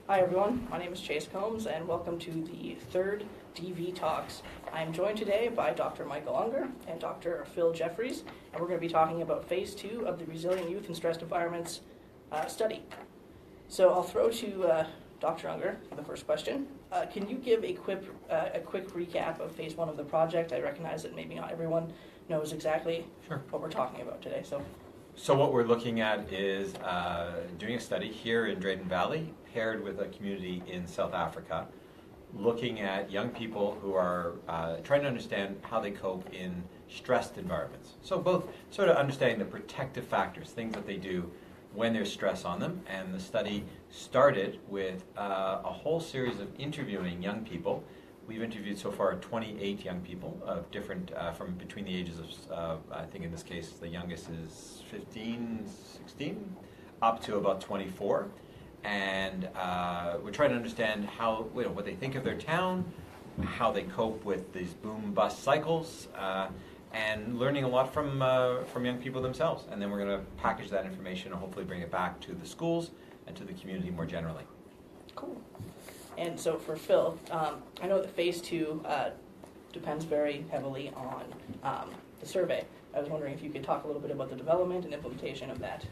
Hi everyone, my name is Chase Combs and welcome to the third DV Talks. I am joined today by Dr. Michael Unger and Dr. Phil Jeffries, and we're going to be talking about Phase 2 of the Resilient Youth in Stressed Environments study. So I'll throw to Dr. Unger for the first question. Can you give a quick recap of Phase 1 of the project? I recognize that maybe not everyone knows exactly what we're talking about today. So what we're looking at is doing a study here in Drayton Valley, paired with a community in South Africa, looking at young people who are trying to understand how they cope in stressed environments. So both sort of understanding the protective factors, things that they do when there's stress on them. And the study started with a whole series of interviewing young people. We've interviewed so far 28 young people of different, from between the ages of, I think in this case, the youngest is 15, 16, up to about 24. And we're trying to understand how, what they think of their town, how they cope with these boom-bust cycles, and learning a lot from young people themselves. And then we're going to package that information and hopefully bring it back to the schools and to the community more generally. Cool. And so for Phil, I know that Phase 2 depends very heavily on the survey. I was wondering if you could talk a little bit about the development and implementation of that.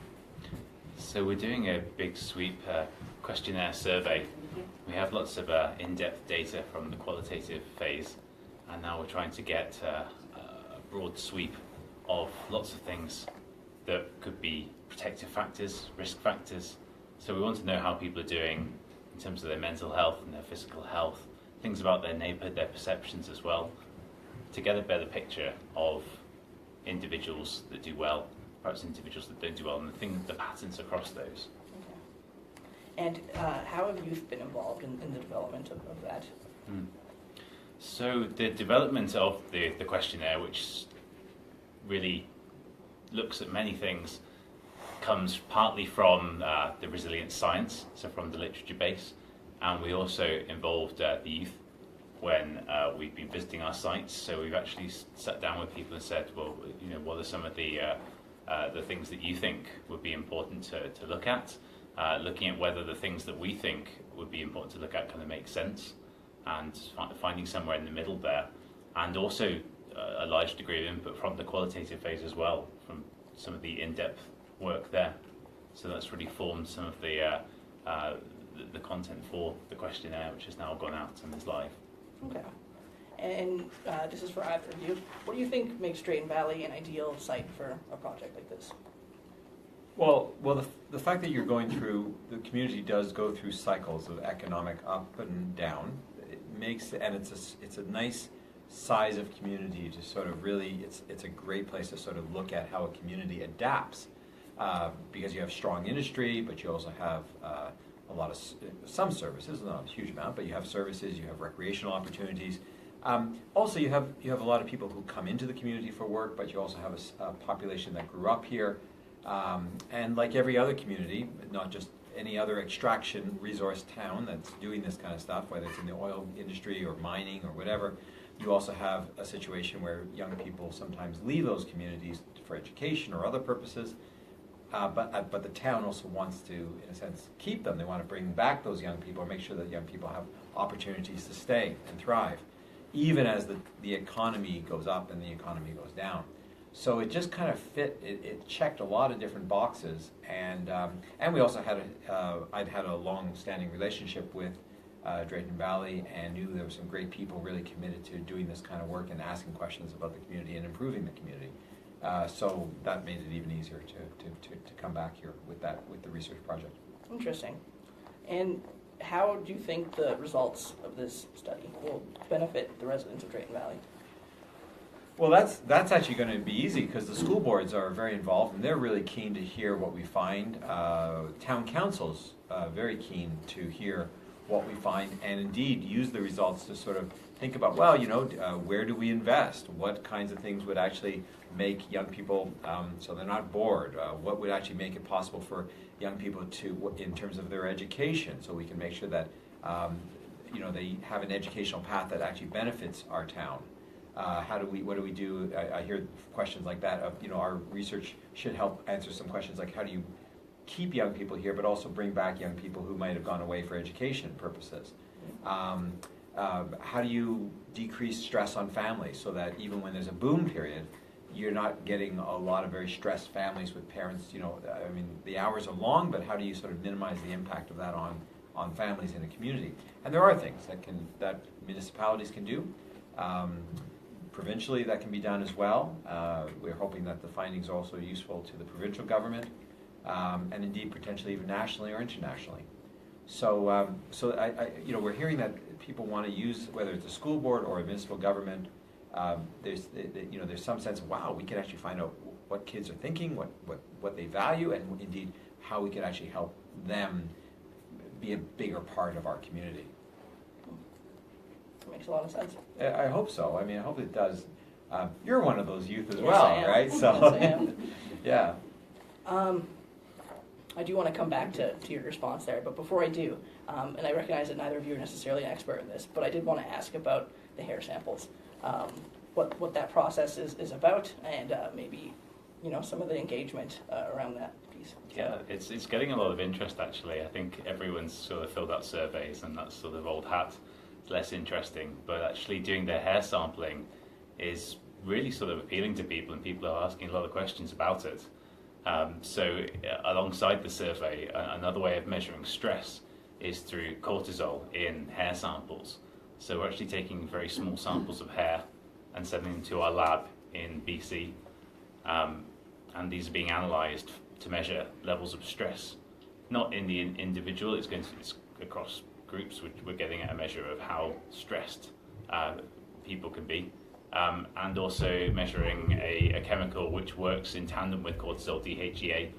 So we're doing a big sweep questionnaire survey. We have lots of in-depth data from the qualitative phase, and now we're trying to get a broad sweep of lots of things that could be protective factors, risk factors. So we want to know how people are doing in terms of their mental health and their physical health, things about their neighborhood, their perceptions as well, to get a better picture of individuals that do well, perhaps individuals that don't do well, and the patterns across those. Okay. And how have youth been involved in the development of that? So the development of the questionnaire, which really looks at many things, comes partly from the resilient science, so from the literature base, and we also involved the youth when we've been visiting our sites. So we've actually sat down with people and said, well, what are some of the things that you think would be important to look at, looking at whether the things that we think would be important to look at kind of make sense, and finding somewhere in the middle there, and also a large degree of input from the qualitative phase as well, from some of the in-depth work there. So that's really formed some of the content for the questionnaire, which has now gone out and is live. Okay. And this is for either of you. What do you think makes Drayton Valley an ideal site for a project like this? Well, the fact that you're going through, the community does go through cycles of economic up and down. It makes, and it's a nice size of community to sort of really, it's a great place to sort of look at how a community adapts. Because you have strong industry, but you also have a lot of some services, not a huge amount, but you have services, you have recreational opportunities. Also, you have a lot of people who come into the community for work, but you also have a population that grew up here. And like every other community, not just any other extraction resource town that's doing this kind of stuff, whether it's in the oil industry or mining or whatever, you also have a situation where young people sometimes leave those communities for education or other purposes. But the town also wants to, in a sense, keep them. They want to bring back those young people or make sure that young people have opportunities to stay and thrive, even as the economy goes up and the economy goes down. So it just kind of fit. It checked a lot of different boxes, and we also had I'd had a long-standing relationship with Drayton Valley and knew there were some great people really committed to doing this kind of work and asking questions about the community and improving the community. So that made it even easier to come back here with the research project. Interesting. And how do you think the results of this study will benefit the residents of Drayton Valley? Well, that's actually going to be easy because the school boards are very involved and they're really keen to hear what we find. Town councils very keen to hear what we find and indeed use the results to sort of think about, well, where do we invest? What kinds of things would actually make young people so they're not bored? What would actually make it possible for young people to, in terms of their education, so we can make sure that they have an educational path that actually benefits our town. What do we do? I hear questions like that of, our research should help answer some questions like how do you keep young people here, but also bring back young people who might have gone away for education purposes? How do you decrease stress on families so that even when there's a boom period, you're not getting a lot of very stressed families with parents? I mean, the hours are long, but how do you sort of minimize the impact of that on families in a community? And there are things that municipalities can do. Provincially, that can be done as well. We're hoping that the findings are also useful to the provincial government, and indeed potentially even nationally or internationally. So, we're hearing that people want to use, whether it's a school board or a municipal government. There's some sense of, wow, we can actually find out what kids are thinking, what they value, and indeed how we can actually help them be a bigger part of our community. That makes a lot of sense. I hope so. I mean, I hope it does. You're one of those youth as Yes, well, I am. right? Yes, So, I am. yeah. I do want to come back to your response there, but before I do, and I recognize that neither of you are necessarily an expert in this, but I did want to ask about the hair samples, what that process is about, and maybe some of the engagement around that piece. Yeah, it's getting a lot of interest actually. I think everyone's sort of filled out surveys, and that's sort of old hat. It's less interesting, but actually doing their hair sampling is really sort of appealing to people, and people are asking a lot of questions about it. So alongside the survey, another way of measuring stress is through cortisol in hair samples. So we're actually taking very small samples of hair and sending them to our lab in BC, and these are being analysed to measure levels of stress. Not in the individual, it's across groups. We're getting at a measure of how stressed people can be. And also measuring a chemical which works in tandem with cortisol, DHEA.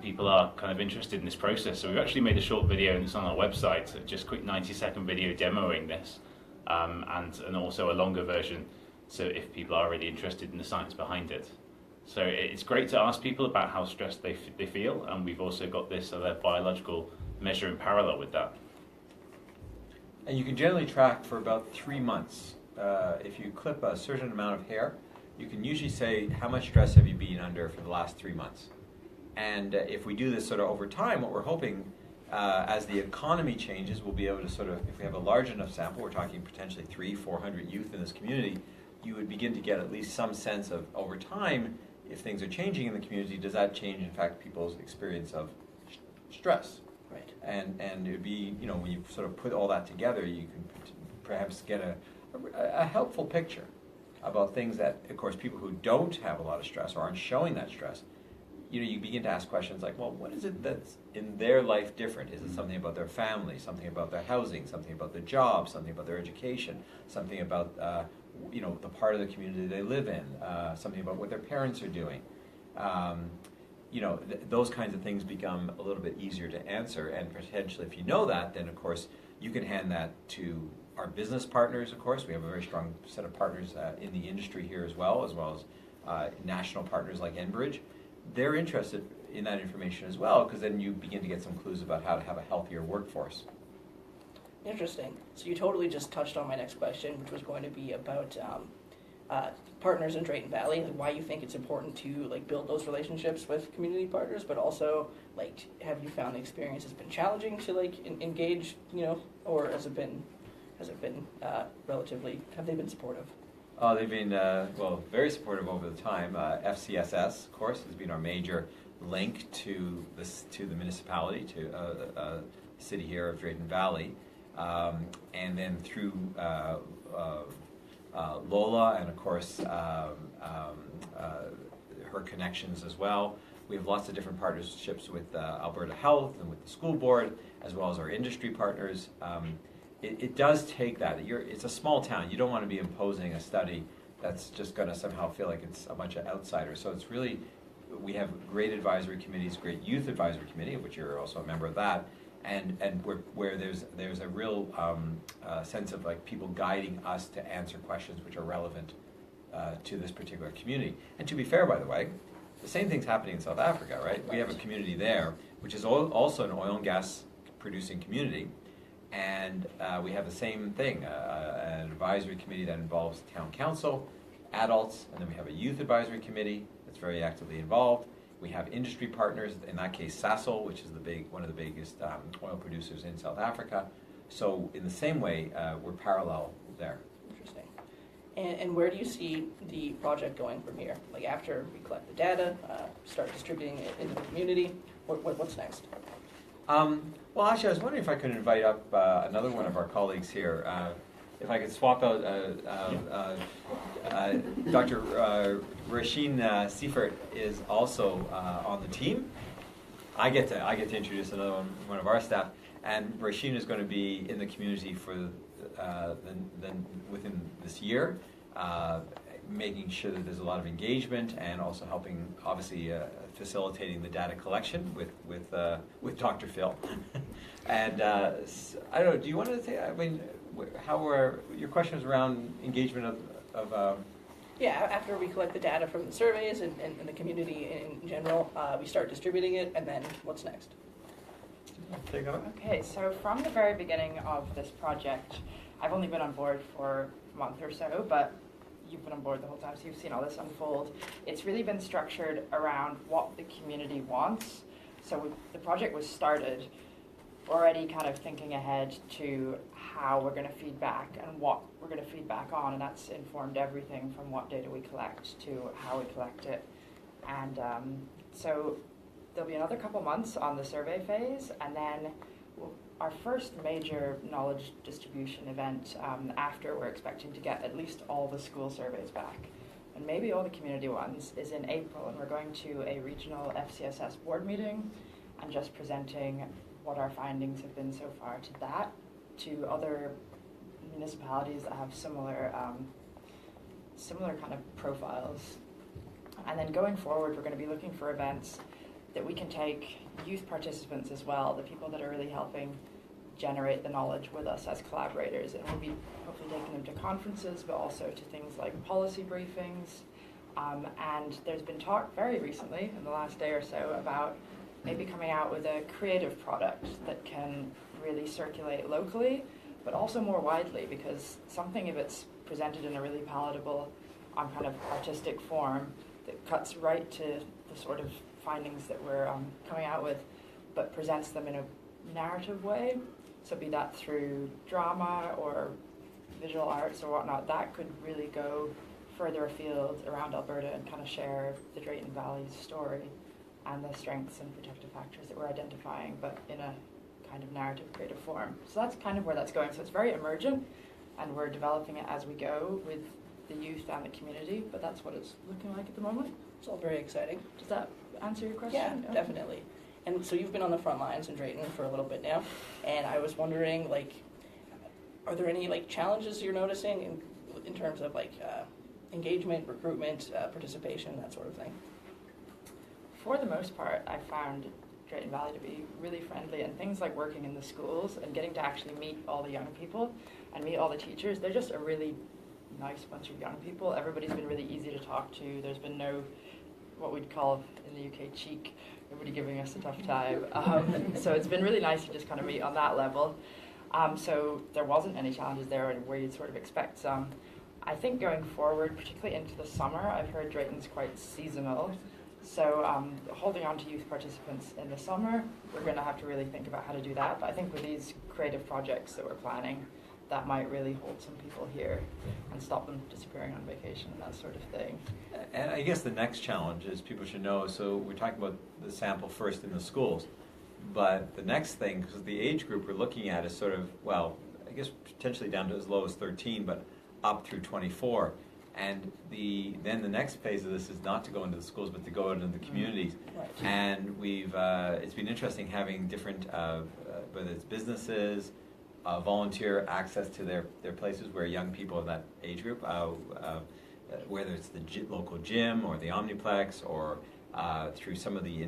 People are kind of interested in this process, so we've actually made a short video, and it's on our website, just a quick 90-second video demoing this, and also a longer version, so if people are really interested in the science behind it. So it's great to ask people about how stressed they feel, and we've also got this other biological measure in parallel with that. And you can generally track for about 3 months. If you clip a certain amount of hair, you can usually say, how much stress have you been under for the last 3 months? And if we do this sort of over time, what we're hoping, as the economy changes, we'll be able to sort of, if we have a large enough sample, we're talking potentially 300-400 youth in this community, you would begin to get at least some sense of, over time, if things are changing in the community, does that change, in fact, people's experience of stress? Right. And it would be, when you sort of put all that together, you can perhaps get a helpful picture about things that, of course, people who don't have a lot of stress or aren't showing that stress, you begin to ask questions like, well, what is it that's in their life different? Is it something about their family, something about their housing, something about their job, something about their education, something about the part of the community they live in, something about what their parents are doing? Those kinds of things become a little bit easier to answer, and potentially if you know that, then of course you can hand that to our business partners. Of course, we have a very strong set of partners in the industry here as well as national partners like Enbridge. They're interested in that information as well, because then you begin to get some clues about how to have a healthier workforce. Interesting. So you totally just touched on my next question, which was going to be about partners in Drayton Valley, and why you think it's important to build those relationships with community partners, but also have you found the experience has been challenging to engage, or has it been relatively, have they been supportive? They've been, very supportive over the time. FCSS, of course, has been our major link to the municipality, to the city here of Drayton Valley. And then through Lola and, of course, her connections as well. We have lots of different partnerships with Alberta Health and with the school board, as well as our industry partners. It does take that. It's a small town. You don't want to be imposing a study that's just going to somehow feel like it's a bunch of outsiders. So it's really, we have great advisory committees, great youth advisory committee, of which you're also a member of that, and where there's a real sense of people guiding us to answer questions which are relevant to this particular community. And to be fair, by the way, the same thing's happening in South Africa, right? We have a community there, which is also an oil and gas producing community. And we have the same thing, an advisory committee that involves the town council, adults, and then we have a youth advisory committee that's very actively involved. We have industry partners, in that case Sasol, which is one of the biggest oil producers in South Africa. So in the same way, we're parallel there. Interesting. And where do you see the project going from here? Like after we collect the data, start distributing it into the community, what's next? Well, actually, I was wondering if I could invite up another one of our colleagues here. If I could swap out Dr. Rasheen Seifert is also on the team. I get to introduce another one of our staff, and Rasheen is going to be in the community for within this year, making sure that there's a lot of engagement and also helping, obviously, facilitating the data collection with Dr. Phil. And I don't know. Do you want to say? I mean, how were your questions around engagement of Yeah, after we collect the data from the surveys and the community in general, we start distributing it, and then what's next? Take over? Okay, so from the very beginning of this project, I've only been on board for a month or so, but you've been on board the whole time, so you've seen all this unfold. It's really been structured around what the community wants. So the project was started already kind of thinking ahead to how we're going to feed back and what we're going to feed back on, and that's informed everything from what data we collect to how we collect it. And so there'll be another couple months on the survey phase, and then our first major knowledge distribution event after we're expecting to get at least all the school surveys back, and maybe all the community ones, is in April, and we're going to a regional FCSS board meeting and just presenting what our findings have been so far to that, to other municipalities that have similar kind of profiles. And then going forward, we're going to be looking for events that we can take youth participants as well, the people that are really helping generate the knowledge with us as collaborators. And we'll be hopefully taking them to conferences, but also to things like policy briefings. And there's been talk very recently, in the last day or so, about maybe coming out with a creative product that can really circulate locally, but also more widely, because something, if it's presented in a really palatable, kind of artistic form that cuts right to the sort of findings that we're coming out with, but presents them in a narrative way, so be that through drama or visual arts or whatnot, that could really go further afield around Alberta and kind of share the Drayton Valley's story and the strengths and protective factors that we're identifying, but in a kind of narrative creative form. So that's kind of where that's going. So it's very emergent, and we're developing it as we go with the youth and the community, but that's what it's looking like at the moment. It's all very exciting. Does that answer your question? Yeah, definitely. And so you've been on the front lines in Drayton for a little bit now, and I was wondering, like, are there any challenges you're noticing in terms of engagement, recruitment, participation, that sort of thing? For the most part, I found Drayton Valley to be really friendly, and things like working in the schools and getting to actually meet all the young people and meet all the teachers. They're just a really nice bunch of young people. Everybody's been really easy to talk to. There's been no, what we'd call in the UK, cheek. Nobody giving us a tough time. So it's been really nice to just kind of meet on that level. So there wasn't any challenges there where you'd sort of expect some. I think going forward, particularly into the summer, I've heard Drayton's quite seasonal. So holding on to youth participants in the summer, we're going to have to really think about how to do that. But I think with these creative projects that we're planning, that might really hold some people here and stop them disappearing on vacation and that sort of thing. And I guess the next challenge is people should know, so we're talking about the sample first in the schools, but the next thing, because the age group we're looking at is sort of, well, I guess potentially down to as low as 13, but up through 24. And then the next phase of this is not to go into the schools, but to go into the communities. Right. And it's been interesting having different, whether it's businesses, volunteer access to their places where young people in that age group, whether it's the local gym or the Omniplex or through some of the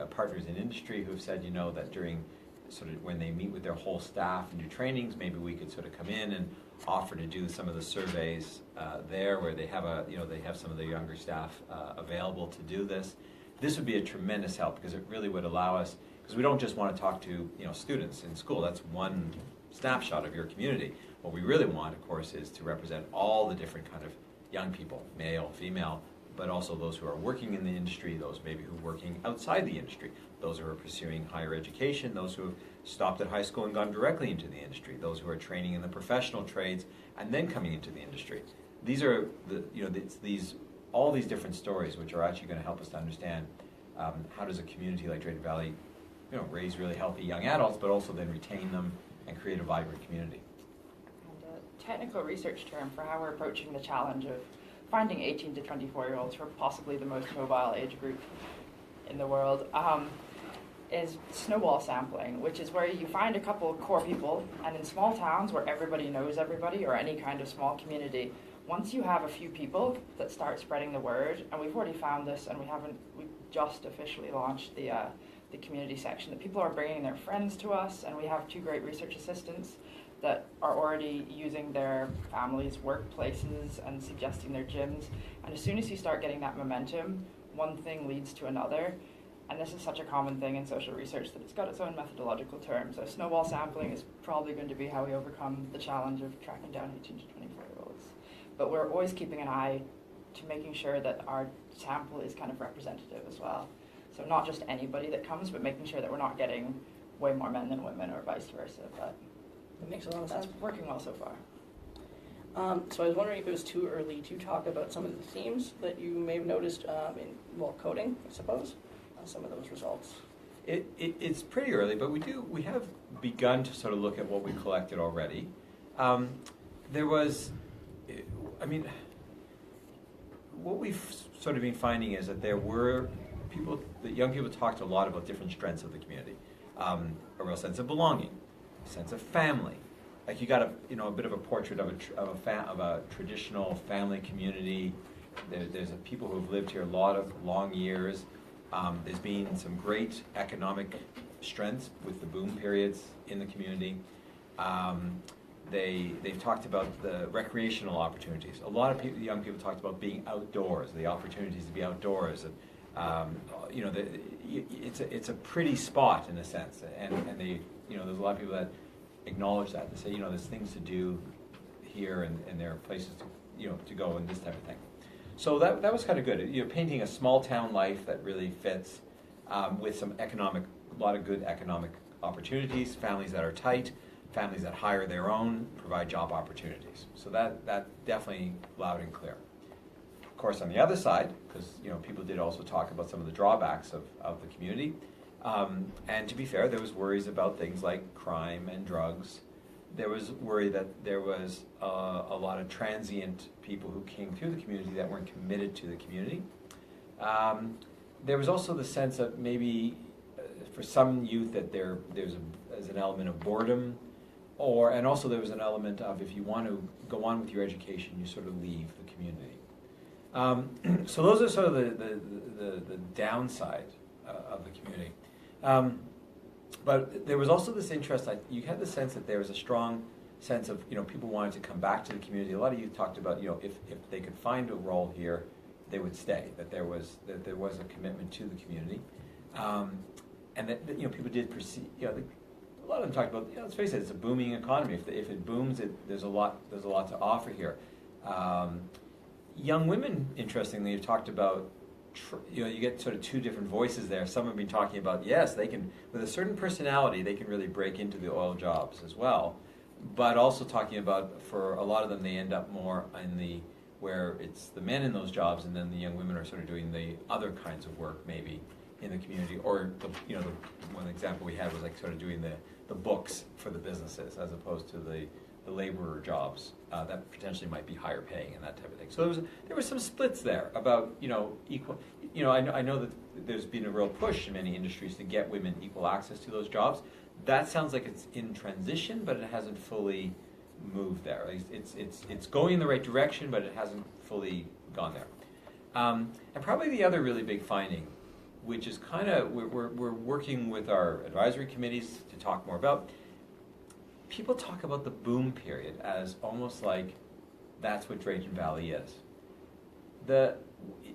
partners in industry who've said, that during sort of when they meet with their whole staff and do trainings, maybe we could sort of come in and offer to do some of the surveys there where they have they have some of the younger staff available to do this. This would be a tremendous help because it really would allow us, because we don't just want to talk to students in school. That's one snapshot of your community. What we really want, of course, is to represent all the different kind of young people, male, female, but also those who are working in the industry, those maybe who are working outside the industry, those who are pursuing higher education, those who have stopped at high school and gone directly into the industry, those who are training in the professional trades and then coming into the industry. These are all these different stories which are actually going to help us to understand how does a community like Drayton Valley, raise really healthy young adults, but also then retain them and create a vibrant community. And a technical research term for how we're approaching the challenge of finding 18 to 24-year-olds who are possibly the most mobile age group in the world is snowball sampling, which is where you find a couple of core people, and in small towns where everybody knows everybody or any kind of small community, once you have a few people that start spreading the word, and we've already found this, and we just officially launched the community section, that people are bringing their friends to us, and we have 2 great research assistants that are already using their families' workplaces and suggesting their gyms. And as soon as you start getting that momentum, one thing leads to another. And this is such a common thing in social research that it's got its own methodological term. So snowball sampling is probably going to be how we overcome the challenge of tracking down 18 to 24-year-olds. But we're always keeping an eye to making sure that our sample is kind of representative as well. So not just anybody that comes, but making sure that we're not getting way more men than women or vice versa. But It makes a lot of sense. that's working well so far. So I was wondering if it was too early to talk about some of the themes that you may have noticed in coding, I suppose, some of those results. It's pretty early, but we have begun to sort of look at what we collected already. There was, what we've sort of been finding is that there were young people talked a lot about different strengths of the community. A real sense of belonging, a sense of family. Like you got a bit of a portrait of a traditional family community. There's people who have lived here a lot of long years. There's been some great economic strengths with the boom periods in the community. They've talked about the recreational opportunities. A lot of young people talked about being outdoors, the opportunities to be outdoors, and it's a pretty spot in a sense. And there's a lot of people that acknowledge that. They say, there's things to do here, and there are places to go and this type of thing. So that was kind of good. Painting a small town life that really fits with a lot of good economic opportunities, families that are tight, families that hire their own, provide job opportunities. So that definitely loud and clear. Of course, on the other side, because people did also talk about some of the drawbacks of the community. And to be fair, there was worries about things like crime and drugs. There was worry that there was a lot of transient people who came through the community that weren't committed to the community. There was also the sense of maybe for some youth that there's an element of boredom, and also there was an element of if you want to go on with your education, you sort of leave the community. So those are sort of the downside of the community. But there was also this interest, you had the sense that there was a strong sense of, people wanted to come back to the community. A lot of youth talked about, if they could find a role here, they would stay, that there was a commitment to the community. And that people did perceive, a lot of them talked about, let's face it, it's a booming economy. If it booms, there's a lot to offer here. Young women, interestingly, have talked about, you get sort of 2 different voices there. Some have been talking about, yes, they can, with a certain personality, they can really break into the oil jobs as well. But also talking about, for a lot of them, they end up more in where it's the men in those jobs, and then the young women are sort of doing the other kinds of work, maybe, in the community. Or, the one example we had was like sort of doing the books for the businesses, as opposed to the laborer jobs that potentially might be higher paying and that type of thing. So there were some splits there about equal. I know that there's been a real push in many industries to get women equal access to those jobs. That sounds like it's in transition, but it hasn't fully moved there. It's going in the right direction, but it hasn't fully gone there. And probably the other really big finding, which is kind of we're working with our advisory committees to talk more about. People talk about the boom period as almost like that's what Drayton Valley is.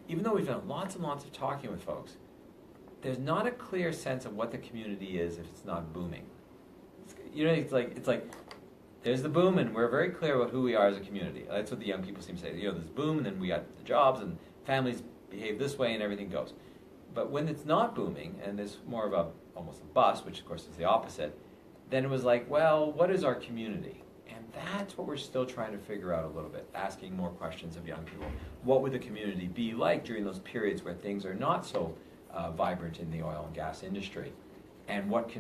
Even though we've done lots and lots of talking with folks, there's not a clear sense of what the community is if it's not booming. It's like there's the boom, and we're very clear about who we are as a community. That's what the young people seem to say. There's boom, and then we got the jobs, and families behave this way and everything goes. But when it's not booming and there's more of almost a bust, which of course is the opposite, then it was like, well, what is our community? And that's what we're still trying to figure out a little bit, asking more questions of young people. What would the community be like during those periods where things are not so vibrant in the oil and gas industry? And what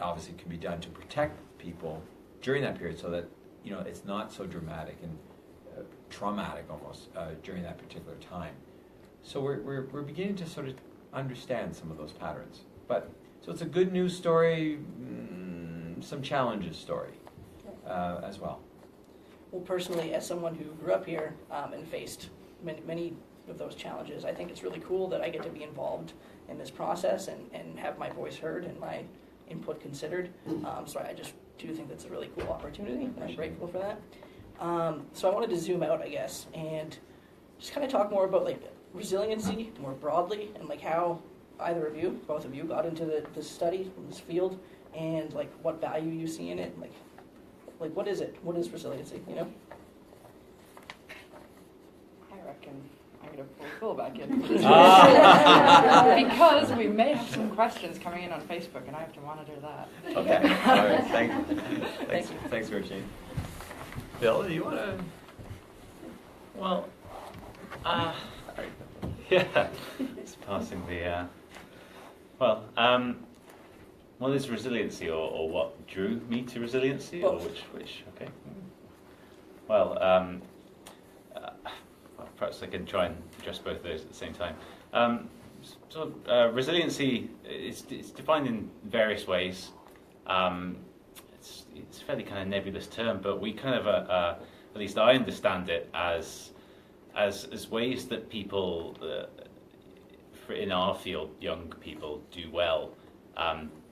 obviously can be done to protect people during that period so that it's not so dramatic and traumatic almost during that particular time. So we're beginning to sort of understand some of those patterns. So it's a good news story, some challenges story as well. Well, personally, as someone who grew up here and faced many of those challenges, I think it's really cool that I get to be involved in this process and have my voice heard and my input considered. So I just do think that's a really cool opportunity, and I'm grateful for that. So I wanted to zoom out, I guess, and just kind of talk more about like resiliency more broadly, and like how either of you, both of you, got into this study, in this field, and like what value you see in it, like what is it? What is resiliency? I reckon I'm going to pull Phil back in. Because we may have some questions coming in on Facebook, and I have to monitor that. Okay. All right. Thanks, Virginie. Bill, do you want to? Well, yeah, it's passing the. What is resiliency, or what drew me to resiliency, Both. or which? Okay. Well, perhaps I can try and address both of those at the same time. Resiliency is defined in various ways. It's a fairly kind of nebulous term, but we kind of, at least I understand it as ways that people, in our field, young people do well,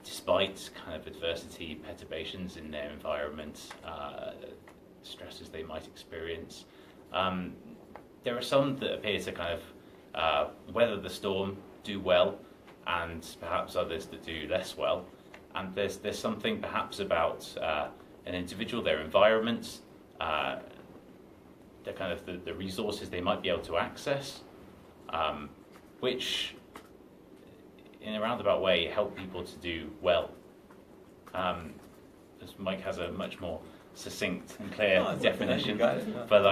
despite kind of adversity, perturbations in their environment, stresses they might experience. There are some that appear to kind of weather the storm, do well, and perhaps others that do less well. And there's something perhaps about an individual, their environment, the kind of the resources they might be able to access, which in a roundabout way help people to do well. As Mike has a much more succinct and clear definition, but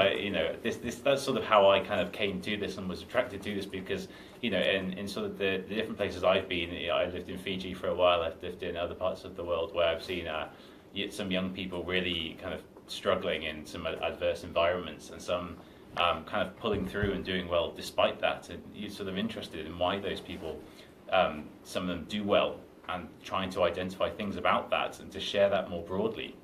that's sort of how I kind of came to this and was attracted to this, because in sort of the different places I've been, I lived in Fiji for a while, I've lived in other parts of the world where I've seen some young people really kind of struggling in some adverse environments, and some kind of pulling through and doing well despite that. And you're sort of interested in why those people, some of them do well, and trying to identify things about that and to share that more broadly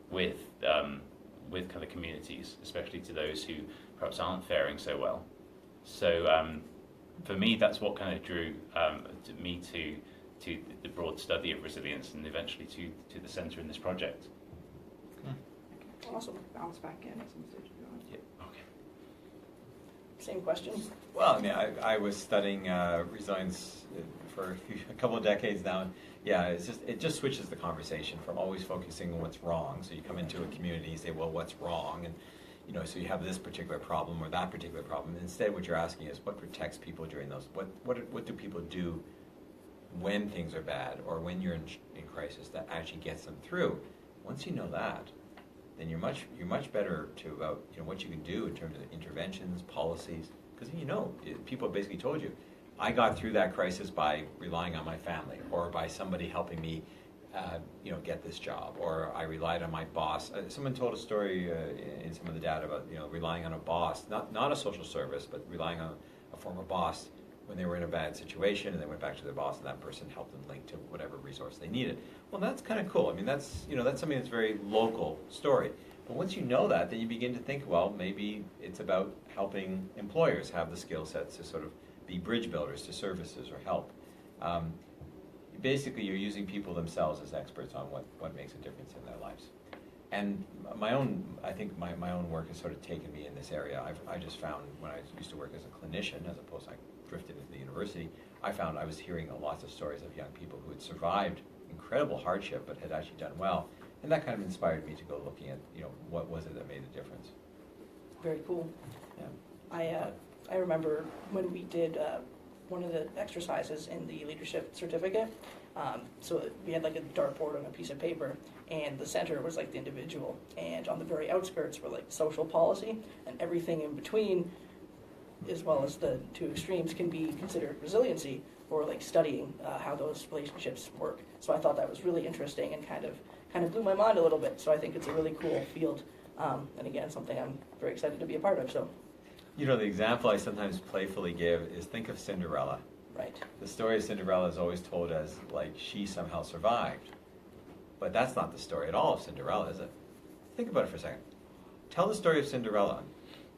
with kind of communities, especially to those who perhaps aren't faring so well. So for me, that's what kind of drew me to the broad study of resilience, and eventually to the centre in this project. Awesome. Bounce back in at some stage. Yeah. Okay. Same question. Well, I mean, I was studying resilience for a couple of decades now. And yeah, it just switches the conversation from always focusing on what's wrong. So you come into a community, you say, well, what's wrong? And so you have this particular problem or that particular problem. And instead, what you're asking is, what protects people during those? What do people do when things are bad or when you're in crisis that actually gets them through? Once you know that, then you're much better to about what you can do in terms of interventions, policies, because people basically told you, I got through that crisis by relying on my family or by somebody helping me, get this job, or I relied on my boss. Someone told a story in some of the data about relying on a boss, not a social service, but relying on a former boss when they were in a bad situation, and they went back to their boss, and that person helped them link to whatever resource they needed. Well, that's kind of cool. I mean, that's something that's very local story. But once you know that, then you begin to think, well, maybe it's about helping employers have the skill sets to sort of be bridge builders to services or help. Basically, you're using people themselves as experts on what makes a difference in their lives. And I think my own work has sort of taken me in this area. I just found when I used to work as a clinician, as opposed to I drifted into the university, I found I was hearing lots of stories of young people who had survived incredible hardship but had actually done well. And that kind of inspired me to go looking at, what was it that made a difference. Very cool. Yeah. I remember when we did one of the exercises in the leadership certificate. So we had like a dartboard on a piece of paper, and the center was like the individual, and on the very outskirts were like social policy, and everything in between, as well as the two extremes, can be considered resiliency, or like studying how those relationships work. So I thought that was really interesting and kind of blew my mind a little bit. So I think it's a really cool field, and again, something I'm very excited to be a part of. So, You know, the example I sometimes playfully give is think of Cinderella. right. The story of Cinderella is always told as like she somehow survived. But that's not the story at all of Cinderella, is it? Think about it for a second. Tell the story of Cinderella,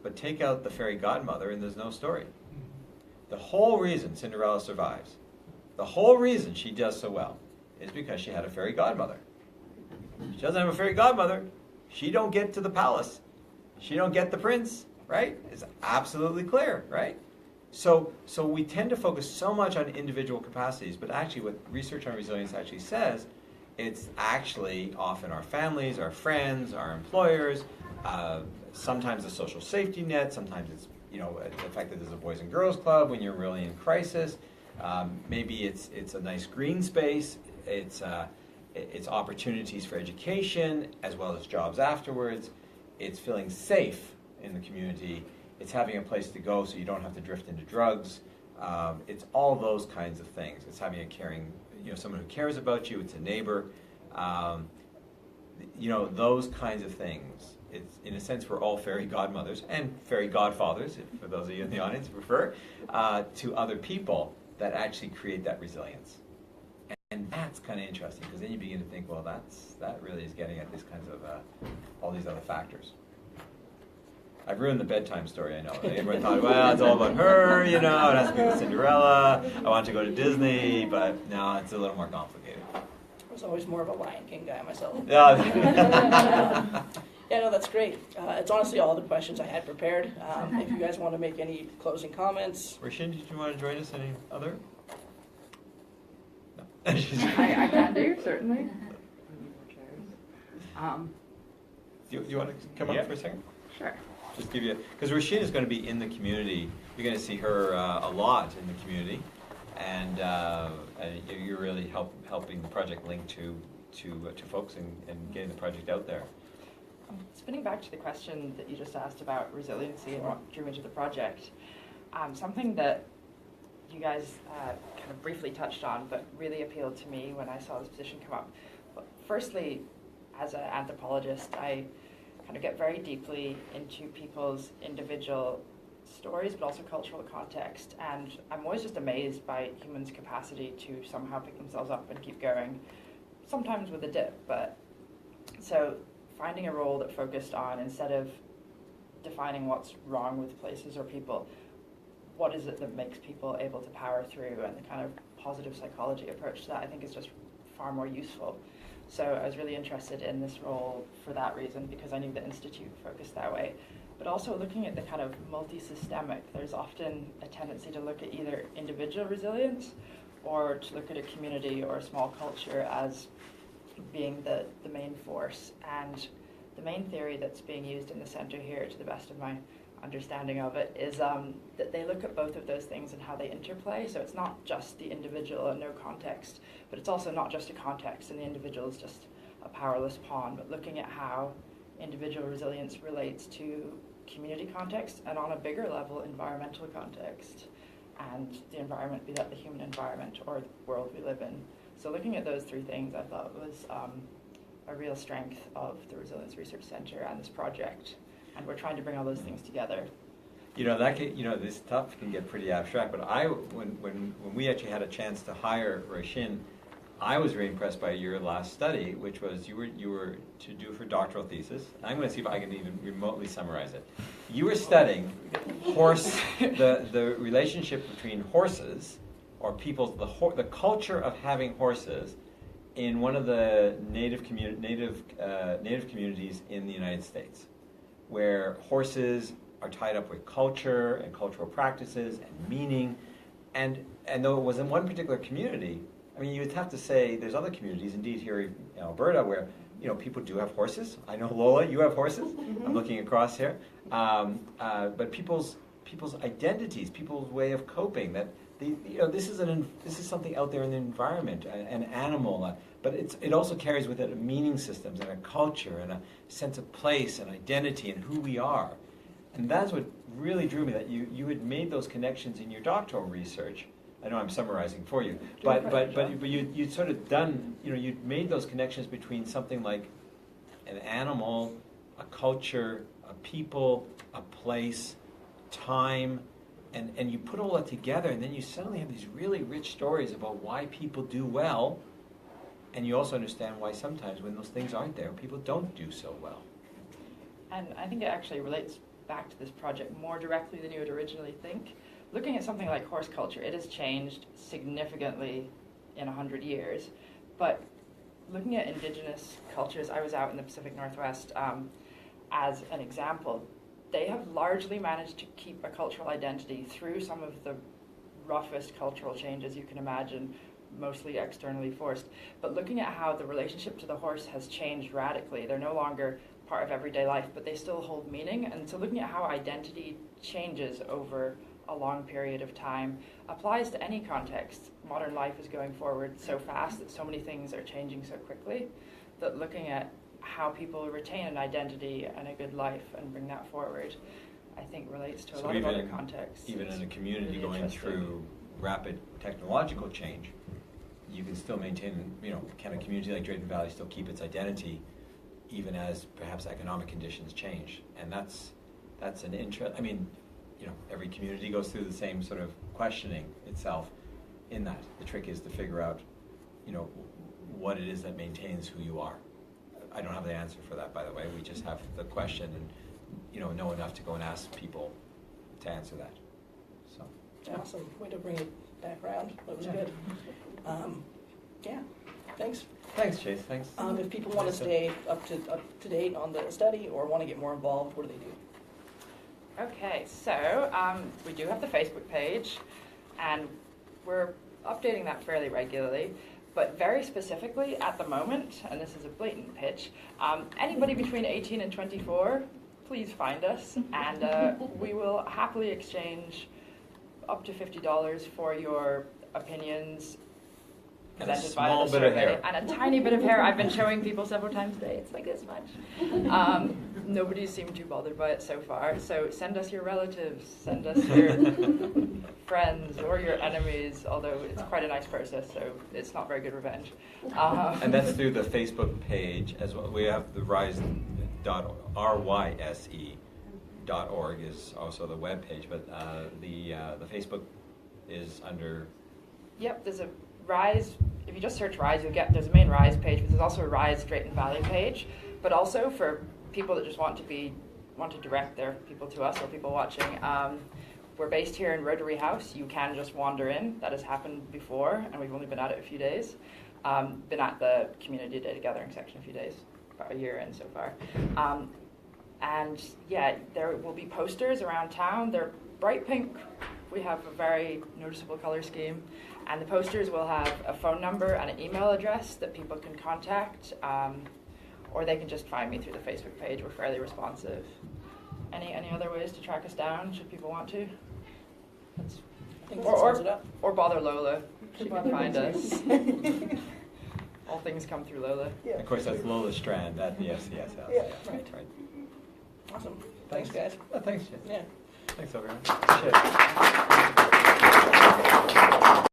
but take out the fairy godmother and there's no story. The whole reason Cinderella survives, the whole reason she does so well, is because she had a fairy godmother. If she doesn't have a fairy godmother, she don't get to the palace. She don't get the prince, right? It's absolutely clear, right? So we tend to focus so much on individual capacities, but actually what research on resilience actually says, it's actually often our families, our friends, our employers, sometimes a social safety net, sometimes it's the fact that there's a Boys and Girls Club when you're really in crisis. Maybe it's a nice green space. It's opportunities for education as well as jobs afterwards. It's feeling safe in the community. It's having a place to go so you don't have to drift into drugs. It's all those kinds of things. It's having a caring, someone who cares about you. It's a neighbor. Those kinds of things. It's, in a sense, we're all fairy godmothers and fairy godfathers, for those of you in the audience who prefer, to other people that actually create that resilience. And that's kind of interesting, because then you begin to think, well, that really is getting at these kinds of, all these other factors. I've ruined the bedtime story, I know. Everyone thought, well, it's all about her, it has to be with Cinderella. I want to go to Disney, but no, it's a little more complicated. I was always more of a Lion King guy myself. Yeah. Yeah, no, that's great. It's honestly all the questions I had prepared. If you guys want to make any closing comments. Rashin, did you want to join us? Any other? No. I can do, certainly. Do you want to come up for a second? Sure. Just give you, because Rashin is going to be in the community. You're going to see her a lot in the community, and you're really helping the project link to folks and getting the project out there. Spinning back to the question that you just asked about resiliency and what drew me to the project, something that you guys kind of briefly touched on but really appealed to me when I saw this position come up. Firstly, as an anthropologist, I kind of get very deeply into people's individual stories but also cultural context, and I'm always just amazed by humans' capacity to somehow pick themselves up and keep going, sometimes with a dip, but so finding a role that focused on, instead of defining what's wrong with places or people, what is it that makes people able to power through, and the kind of positive psychology approach to that I think is just far more useful. So I was really interested in this role for that reason, because I knew the Institute focused that way. But also looking at the kind of multi-systemic, there's often a tendency to look at either individual resilience or to look at a community or a small culture as being the main force. And the main theory that's being used in the center here, to the best of my understanding of it, is that they look at both of those things and how they interplay. So it's not just the individual and no context, but it's also not just a context and the individual is just a powerless pawn, but looking at how individual resilience relates to community context and, on a bigger level, environmental context, and the environment, be that the human environment or the world we live in. So looking at those three things, I thought was a real strength of the Resilience Research Center and this project. And we're trying to bring all those things together. This stuff can get pretty abstract, but when we actually had a chance to hire Rashin, I was very impressed by your last study, which was you were to do for doctoral thesis. I'm going to see if I can even remotely summarize it. You were studying the relationship between horses, or the culture of having horses in one of the native communities in the United States, where horses are tied up with culture and cultural practices and meaning, and though it was in one particular community, I mean, you would have to say there's other communities, indeed here in Alberta, where people do have horses. I know, Lola, you have horses. I'm looking across here, but people's people's identities, people's way of coping. That this is something out there in the environment, an animal, but it also carries with it a meaning systems and a culture and a sense of place and identity and who we are. And that's what really drew me, that you had made those connections in your doctoral research. I know I'm summarizing for you, but you'd sort of done, you'd made those connections between something like an animal, a culture, a people, a place, time, and you put all that together, and then you suddenly have these really rich stories about why people do well, and you also understand why sometimes when those things aren't there, people don't do so well. And I think it actually relates back to this project more directly than you would originally think. Looking at something like horse culture, it has changed significantly in 100 years, but looking at indigenous cultures, I was out in the Pacific Northwest as an example. They have largely managed to keep a cultural identity through some of the roughest cultural changes you can imagine, mostly externally forced. But looking at how the relationship to the horse has changed radically, they're no longer part of everyday life, but they still hold meaning. And so looking at how identity changes over a long period of time applies to any context. Modern life is going forward so fast that so many things are changing so quickly that looking at how people retain an identity and a good life and bring that forward, I think relates to a lot of other contexts. Even in a community really going through rapid technological change, you can still maintain, can a community like Drayton Valley still keep its identity even as perhaps economic conditions change? And that's an interest. I mean, every community goes through the same sort of questioning itself in that. The trick is to figure out, what it is that maintains who you are. I don't have the answer for that, by the way. We just have the question and, know enough to go and ask people to answer that. So. Awesome. Way to bring it back around. That was good. Yeah. Thanks. Thanks, Chase. Thanks. If people want to stay up to date on the study or want to get more involved, what do they do? Okay, so we do have the Facebook page, and we're updating that fairly regularly. But very specifically, at the moment, and this is a blatant pitch, anybody between 18 and 24, please find us, and we will happily exchange up to $50 for your opinions And a presented via small the bit of survey. hair. And a tiny bit of hair. I've been showing people several times today. It's like this much. Nobody's seemed too bothered by it so far. So send us your relatives, send us your friends or your enemies, although it's quite a nice process, so it's not very good revenge. And that's through the Facebook page as well. We have the RYSE.org is also the web page, but the Facebook is under. Yep, there's a RYSE. If you just search RYSE, there's a main RYSE page, but there's also a RYSE Drayton Valley page. But also for people that just want to direct their people to us or people watching, we're based here in Rotary House. You can just wander in. That has happened before, and we've only been at it a few days. Been at the community data gathering section a few days, about a year in so far. And yeah, there will be posters around town. They're bright pink. We have a very noticeable color scheme. And the posters will have a phone number and an email address that people can contact, or they can just find me through the Facebook page. We're fairly responsive. Any other ways to track us down, should people want to? I think that sums it up. Or bother Lola. She can find us. All things come through Lola. Yeah. Of course, that's Lola Strand. Yeah, right. Awesome. Thanks, guys. Thanks, Jim. Yeah. Thanks, everyone. Shit.